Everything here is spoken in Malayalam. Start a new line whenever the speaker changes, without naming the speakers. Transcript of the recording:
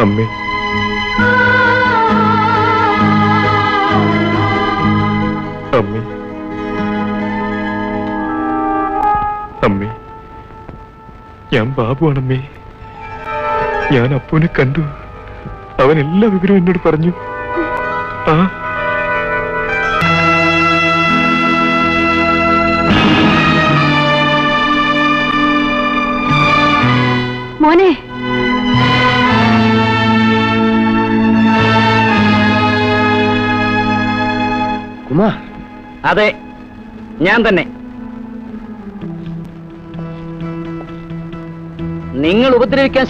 അമ്മേ, അമ്മേ, അമ്മേ, ഞാൻ ബാബുവാണമ്മേ. ഞാൻ അപ്പുവിനെ കണ്ടു. അവൻ എല്ലാ വിവരവും എന്നോട് പറഞ്ഞു. ആ
മോനെ,
കുമാർ.
അതെ, ഞാൻ തന്നെ. നിങ്ങൾ ഉപദ്രവിക്കാൻ